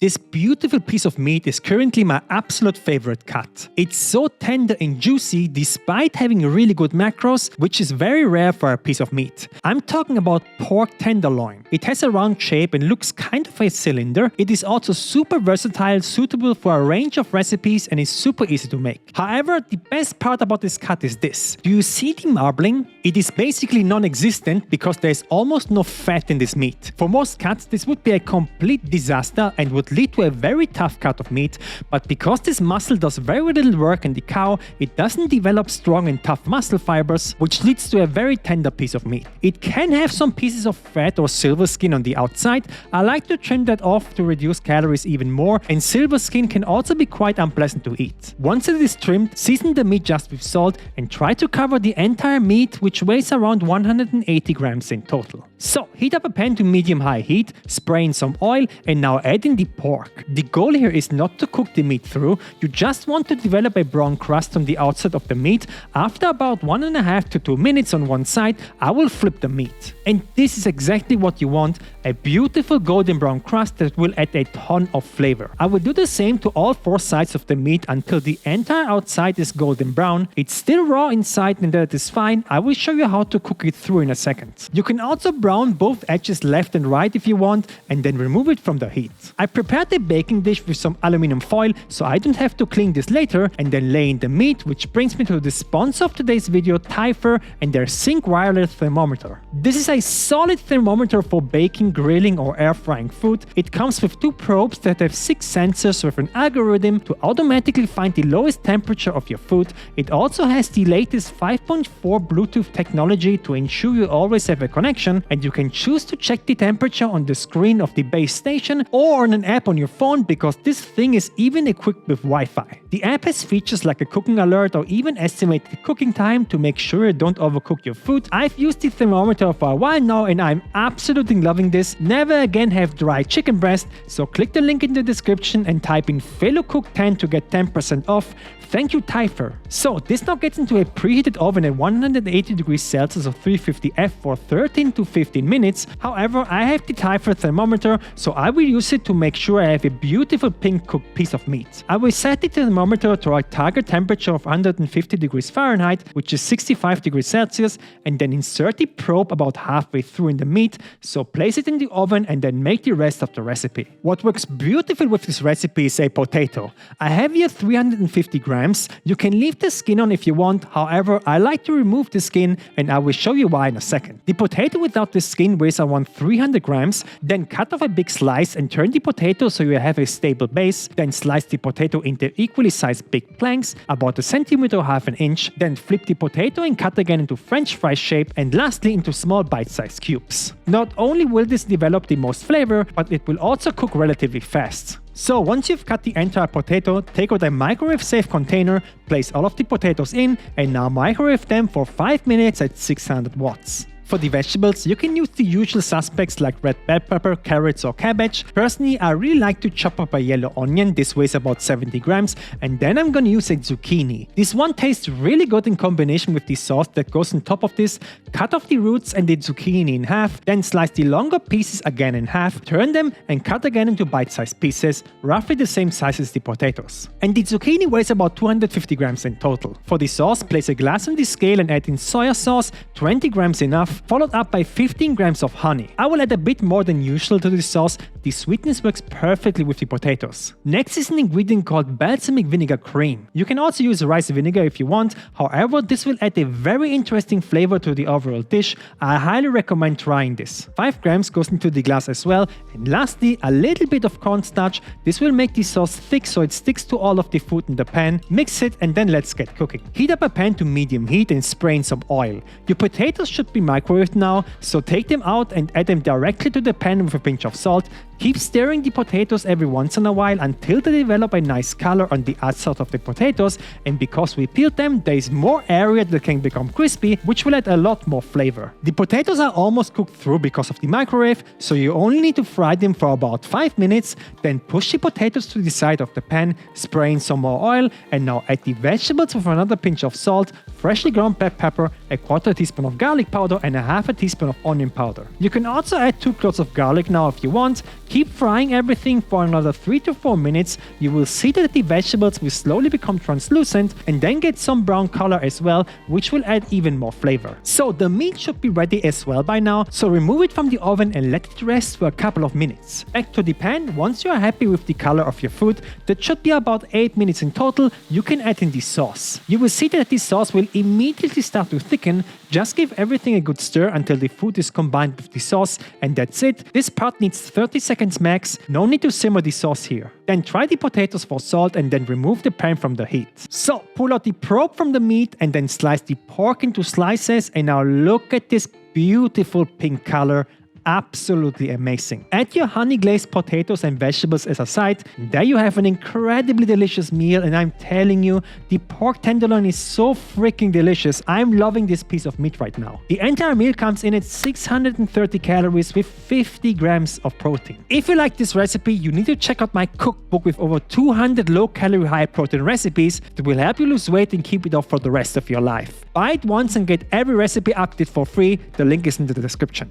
This beautiful piece of meat is currently my absolute favorite cut. It's so tender and juicy despite having really good macros, which is very rare for a piece of meat. I'm talking about pork tenderloin. It has a round shape and looks kind of a cylinder. It is also super versatile, suitable for a range of recipes, and is super easy to make. However, the best part about this cut is this. Do you see the marbling? It is basically non-existent because there is almost no fat in this meat. For most cuts, this would be a complete disaster and would lead to a very tough cut of meat, but because this muscle does very little work in the cow, it doesn't develop strong and tough muscle fibers, which leads to a very tender piece of meat. It can have some pieces of fat or silver skin on the outside. I like to trim that off to reduce calories even more, and silver skin can also be quite unpleasant to eat. Once it is trimmed, season the meat just with salt and try to cover the entire meat, which weighs around 180 grams in total. So heat up a pan to medium-high heat, spray in some oil, and now add in the pork. The goal here is not to cook the meat through, you just want to develop a brown crust on the outside of the meat. After about 1.5 to 2 minutes on one side, I will flip the meat. And this is exactly what you want, a beautiful golden brown crust that will add a ton of flavor. I will do the same to all 4 sides of the meat until the entire outside is golden brown. It's still raw inside and that is fine. I will show you how to cook it through in a second. You can also brown both edges left and right if you want, and then remove it from the heat. I prepared the baking dish with some aluminum foil so I don't have to clean this later, and then lay in the meat, which brings me to the sponsor of today's video, Typhur, and their Sync wireless thermometer. This is a solid thermometer for baking, grilling or air frying food. It comes with 2 probes that have 6 sensors with an algorithm to automatically find the lowest temperature of your food. It also has the latest 5.4 Bluetooth technology to ensure you always have a connection, and you can choose to check the temperature on the screen of the base station or on an app on your phone, because this thing is even equipped with Wi-Fi. The app has features like a cooking alert or even estimate the cooking time to make sure you don't overcook your food. I've used the thermometer for a while now and I'm absolutely loving this. Never again have dry chicken breast, so click the link in the description and type in Felu Cook 10 to get 10% off. Thank you, Typhur. So this now gets into a preheated oven at 180 degrees Celsius or 350 F for 13 to 15 minutes. However, I have the Typhur thermometer, so I will use it to make sure I have a beautiful pink cooked piece of meat. I will set the thermometer to a target temperature of 150 degrees Fahrenheit, which is 65 degrees Celsius, and then insert the probe about halfway through in the meat, so place it in the oven and then make the rest of the recipe. What works beautiful with this recipe is a potato. I have here 350 grams. You can leave the skin on if you want, however I like to remove the skin and I will show you why in a second. The potato without the skin weighs around 300 grams, then cut off a big slice and turn the potato so you have a stable base, then slice the potato into equally sized big planks, about 1 centimeter or half an inch, then flip the potato and cut again into French fry shape, and lastly into small bite-sized cubes. Not only will this develop the most flavor, but it will also cook relatively fast. So once you've cut the entire potato, take out a microwave-safe container, place all of the potatoes in, and now microwave them for 5 minutes at 600 watts. For the vegetables, you can use the usual suspects like red bell pepper, carrots or cabbage. Personally, I really like to chop up a yellow onion. This weighs about 70 grams, and then I'm gonna use a zucchini. This one tastes really good in combination with the sauce that goes on top of this. Cut off the roots and the zucchini in half, then slice the longer pieces again in half, turn them and cut again into bite-sized pieces, roughly the same size as the potatoes. And the zucchini weighs about 250 grams in total. For the sauce, place a glass on the scale and add in soy sauce, 20 grams enough, followed up by 15 grams of honey. I will add a bit more than usual to this sauce. The sweetness works perfectly with the potatoes. Next is an ingredient called balsamic vinegar cream. You can also use rice vinegar if you want, however this will add a very interesting flavor to the overall dish. I highly recommend trying this. 5 grams goes into the glass as well, and lastly a little bit of cornstarch. This will make the sauce thick so it sticks to all of the food in the pan. Mix it and then let's get cooking. Heat up a pan to medium heat and spray in some oil. Your potatoes should be microwaved now, so take them out and add them directly to the pan with a pinch of salt. Keep stirring the potatoes every once in a while until they develop a nice color on the outside of the potatoes, and because we peeled them, there is more area that can become crispy, which will add a lot more flavor. The potatoes are almost cooked through because of the microwave, so you only need to fry them for about 5 minutes, then push the potatoes to the side of the pan, spray in some more oil, and now add the vegetables with another pinch of salt, freshly ground black pepper, a 1/4 teaspoon of garlic powder and a 1/2 teaspoon of onion powder. You can also add 2 cloves of garlic now if you want. Keep frying everything for another 3 to 4 minutes. You will see that the vegetables will slowly become translucent and then get some brown color as well, which will add even more flavor. So the meat should be ready as well by now, so remove it from the oven and let it rest for a couple of minutes. Back to the pan. Once you are happy with the color of your food, that should be about 8 minutes in total, you can add in the sauce. You will see that the sauce will immediately start to thicken. Just give everything a good stir until the food is combined with the sauce, and that's it. This part needs 30 seconds max, no need to simmer the sauce here. Then try the potatoes for salt and then remove the pan from the heat. So pull out the probe from the meat and then slice the pork into slices, and now look at this beautiful pink color. Absolutely amazing. Add your honey glazed potatoes and vegetables as a side. There you have an incredibly delicious meal, and I'm telling you, the pork tenderloin is so freaking delicious. I'm loving this piece of meat right now. The entire meal comes in at 630 calories with 50 grams of protein. If you like this recipe, you need to check out my cookbook with over 200 low-calorie, high-protein recipes that will help you lose weight and keep it off for the rest of your life. Buy it once and get every recipe update for free. The link is in the description.